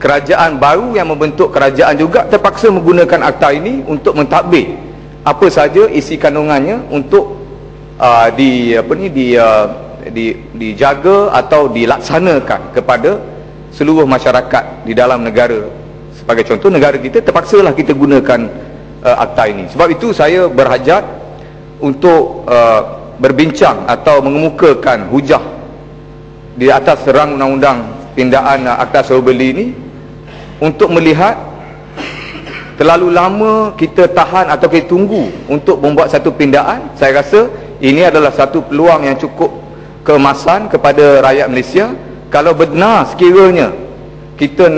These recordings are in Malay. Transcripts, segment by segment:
kerajaan baru yang membentuk kerajaan juga terpaksa menggunakan akta ini untuk mentadbir apa saja isi kandungannya untuk dijaga atau dilaksanakan kepada seluruh masyarakat di dalam negara. Sebagai contoh, negara kita terpaksalah kita gunakan akta ini. Sebab itu saya berhajat untuk berbincang atau mengemukakan hujah di atas serang undang-undang pindaan akta sewa beli ini, untuk melihat terlalu lama kita tahan atau kita tunggu untuk membuat satu pindaan. Saya rasa ini adalah satu peluang yang cukup keemasan kepada rakyat Malaysia. Kalau benar sekiranya kita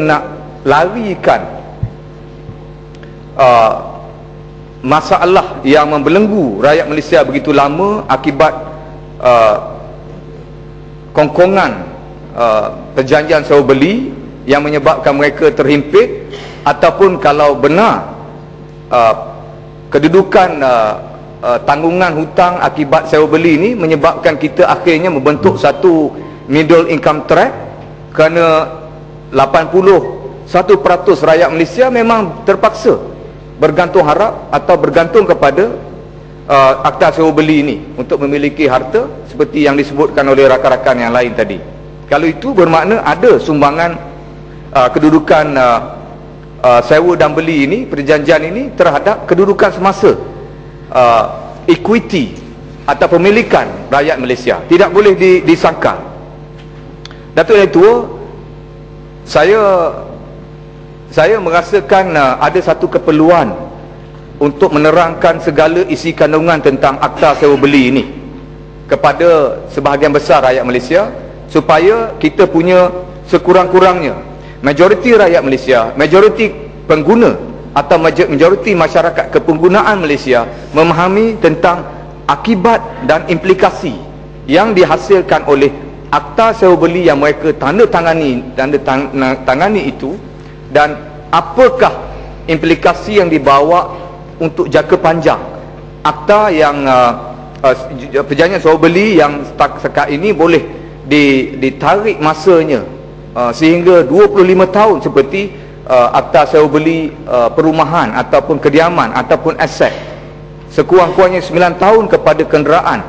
nak larikan masalah yang membelenggu rakyat Malaysia begitu lama akibat kongkongan perjanjian sewa beli yang menyebabkan mereka terhimpit, ataupun kalau benar kedudukan tanggungan hutang akibat sewa beli ini menyebabkan kita akhirnya membentuk satu middle income trap, kerana 81% rakyat Malaysia memang terpaksa bergantung harap atau bergantung kepada akta sewa beli ini untuk memiliki harta seperti yang disebutkan oleh rakan-rakan yang lain tadi. Kalau itu bermakna ada sumbangan kedudukan sewa dan beli ini, perjanjian ini terhadap kedudukan semasa equity atau pemilikan rakyat Malaysia. Tidak boleh disangkal. Datuk Yang Tua, saya merasakan ada satu keperluan untuk menerangkan segala isi kandungan tentang akta sewa beli ini kepada sebahagian besar rakyat Malaysia, supaya kita punya sekurang-kurangnya majoriti rakyat Malaysia, majoriti pengguna atau majoriti masyarakat kepenggunaan Malaysia memahami tentang akibat dan implikasi yang dihasilkan oleh akta sewa beli yang mereka tangani itu, dan apakah implikasi yang dibawa untuk jangka panjang akta yang perjanjian sewa beli yang sekat ini boleh ditarik masanya sehingga 25 tahun, seperti akta sewa beli perumahan ataupun kediaman ataupun aset, sekurang-kurangnya 9 tahun kepada kenderaan.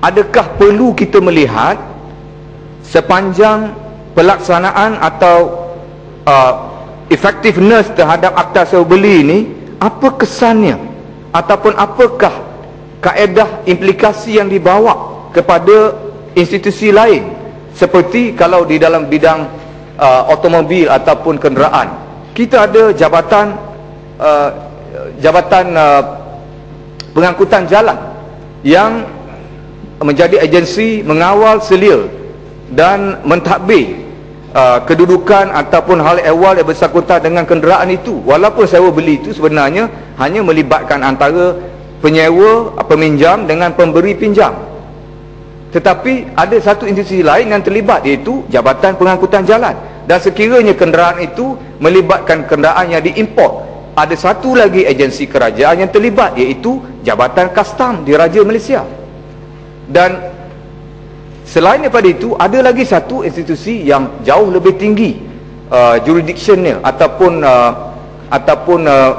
Adakah perlu kita melihat sepanjang pelaksanaan atau effectiveness terhadap akta sewa beli ini, apa kesannya ataupun apakah kaedah implikasi yang dibawa kepada institusi lain, seperti kalau di dalam bidang automobil ataupun kenderaan, kita ada jabatan pengangkutan jalan yang menjadi agensi mengawal selia dan mentadbir kedudukan ataupun hal ehwal yang bersangkutan dengan kenderaan itu. Walaupun sewa beli itu sebenarnya hanya melibatkan antara penyewa, peminjam dengan pemberi pinjam, tetapi ada satu institusi lain yang terlibat, iaitu Jabatan Pengangkutan Jalan. Dan sekiranya kenderaan itu melibatkan kenderaan yang diimport, ada satu lagi agensi kerajaan yang terlibat, iaitu Jabatan Kastam Diraja Malaysia. Dan selain daripada itu, ada lagi satu institusi yang jauh lebih tinggi jurisdictionnya ataupun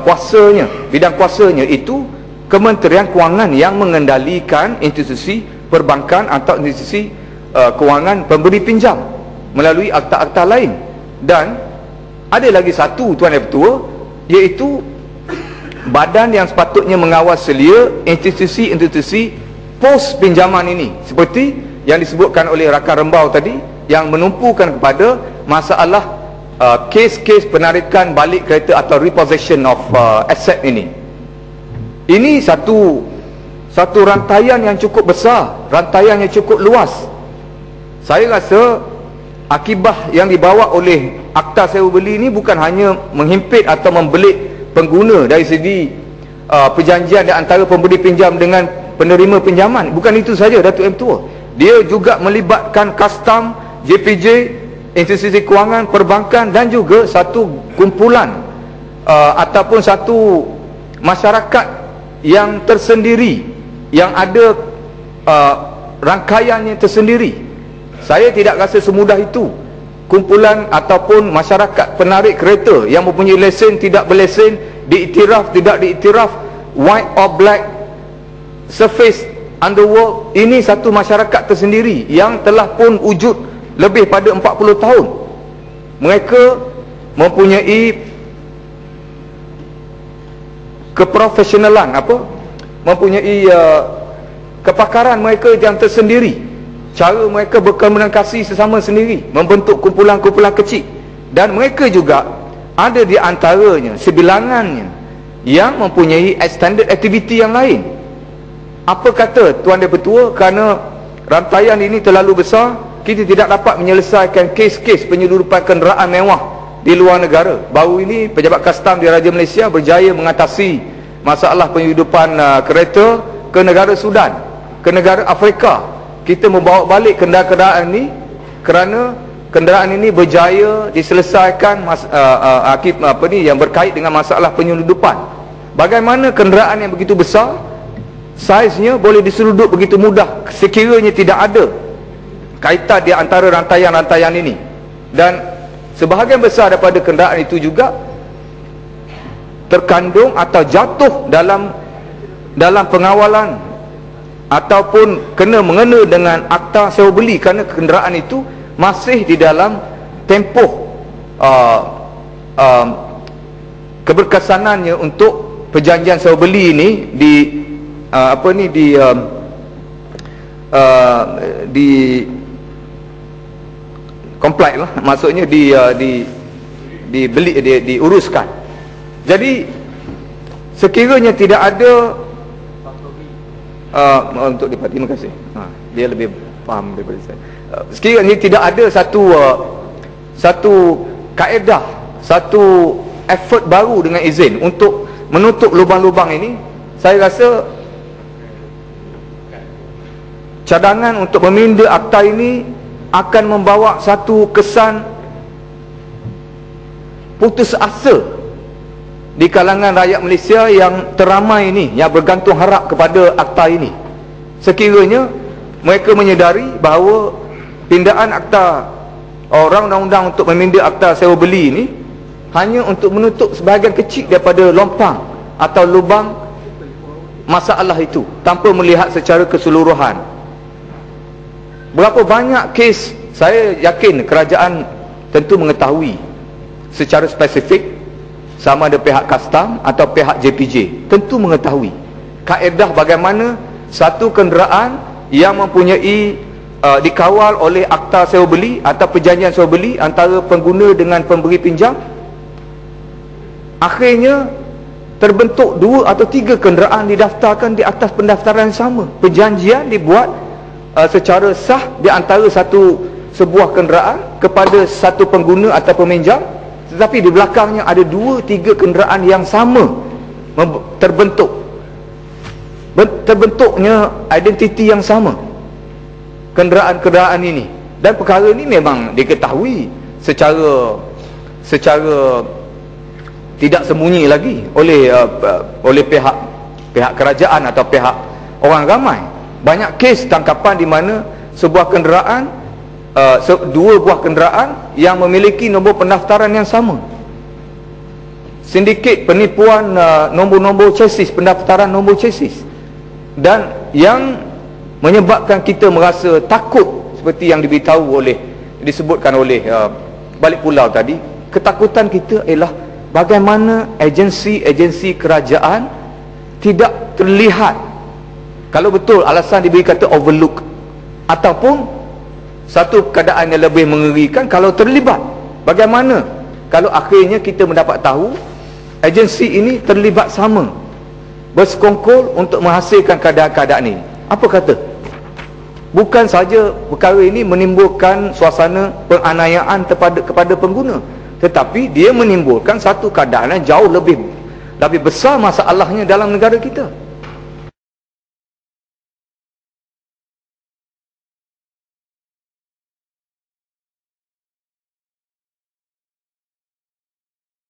kuasanya, bidang kuasanya, itu Kementerian Kewangan yang mengendalikan institusi perbankan atau institusi kewangan pemberi pinjam melalui akta-akta lain. Dan ada lagi satu, Tuan Yang Ketua, iaitu badan yang sepatutnya mengawal selia institusi-institusi pos pinjaman ini, seperti yang disebutkan oleh rakan Rembau tadi, yang menumpukan kepada masalah kes-kes penarikan balik kereta atau repossession of asset ini. Ini satu rantaian yang cukup besar, rantaian yang cukup luas. Saya rasa akibat yang dibawa oleh akta sewa beli ini bukan hanya menghimpit atau membelit pengguna dari segi perjanjian di antara pemberi pinjam dengan penerima pinjaman. Bukan itu saja, Datuk M. Tua. Dia juga melibatkan Kastam, JPJ, institusi kewangan, perbankan, dan juga satu kumpulan ataupun satu masyarakat yang tersendiri, yang ada rangkaiannya tersendiri. saya tidak rasa semudah itu kumpulan ataupun masyarakat penarik kereta yang mempunyai lesen, tidak berlesen, diiktiraf, tidak diiktiraf, white or black, surface, underworld, ini satu masyarakat tersendiri yang telah pun wujud lebih pada 40 tahun. Mereka mempunyai keprofesionalan, mempunyai kepakaran mereka yang tersendiri. Cara mereka berkomunikasi sesama sendiri, membentuk kumpulan-kumpulan kecil. Dan mereka juga ada di antaranya sebilangannya yang mempunyai extended activity yang lain. Apa kata Tuan Yang Pertua, kerana rantaian ini terlalu besar, kita tidak dapat menyelesaikan kes-kes penyeludupan kenderaan mewah di luar negara. Baru ini pejabat kastam di Raja Malaysia berjaya mengatasi masalah penyeludupan kereta ke negara Sudan, ke negara Afrika. Kita membawa balik kenderaan ini kerana kenderaan ini berjaya diselesaikan yang berkait dengan masalah penyeludupan. Bagaimana kenderaan yang begitu besar, saiznya boleh diseludup begitu mudah sekiranya tidak ada kaitan di antara rantaian-rantaian ini. Dan sebahagian besar daripada kenderaan itu juga terkandung atau jatuh dalam pengawalan ataupun mengena dengan akta sewa beli, kerana kenderaan itu masih di dalam tempoh keberkesanannya untuk perjanjian sewa beli ini comply lah, maksudnya diuruskan. Jadi sekiranya tidak ada untuk Dipati, terima kasih. Dia lebih faham daripada saya. Sekiranya tidak ada satu kaedah, satu effort baru dengan izin untuk menutup lubang-lubang ini, saya rasa cadangan untuk meminda akta ini akan membawa satu kesan putus asa di kalangan rakyat Malaysia yang teramai ini, yang bergantung harap kepada akta ini. Sekiranya mereka menyedari bahawa pindaan akta undang-undang untuk meminda akta sewa beli ini hanya untuk menutup sebahagian kecil daripada lompang atau lubang masalah itu, tanpa melihat secara keseluruhan. Berapa banyak kes, saya yakin kerajaan tentu mengetahui secara spesifik, sama ada pihak kastam atau pihak JPJ, tentu mengetahui kaedah bagaimana satu kenderaan yang mempunyai dikawal oleh akta sewa beli atau perjanjian sewa beli antara pengguna dengan pemberi pinjam, akhirnya terbentuk 2 atau 3 kenderaan didaftarkan di atas pendaftaran yang sama. Perjanjian dibuat secara sah di antara sebuah kenderaan kepada satu pengguna atau peminjam, tetapi di belakangnya ada 2-3 kenderaan yang sama terbentuknya identiti yang sama kenderaan-kenderaan ini. Dan perkara ini memang diketahui secara tidak sembunyi lagi oleh pihak kerajaan atau pihak orang ramai. Banyak kes tangkapan di mana sebuah kenderaan, 2 buah kenderaan yang memiliki nombor pendaftaran yang sama. Sindiket penipuan nombor-nombor chassis, pendaftaran nombor chassis. Dan yang menyebabkan kita merasa takut seperti yang disebutkan oleh balik pulau tadi, ketakutan kita ialah bagaimana agensi-agensi kerajaan tidak terlihat. Kalau betul alasan diberi kata overlook, ataupun satu keadaan yang lebih mengerikan kalau terlibat. Bagaimana kalau akhirnya kita mendapat tahu agensi ini terlibat sama, bersekongkol untuk menghasilkan keadaan-keadaan ini? Apa kata? Bukan saja perkara ini menimbulkan suasana penganiayaan kepada pengguna, tetapi dia menimbulkan satu keadaan yang jauh lebih besar masalahnya dalam negara kita.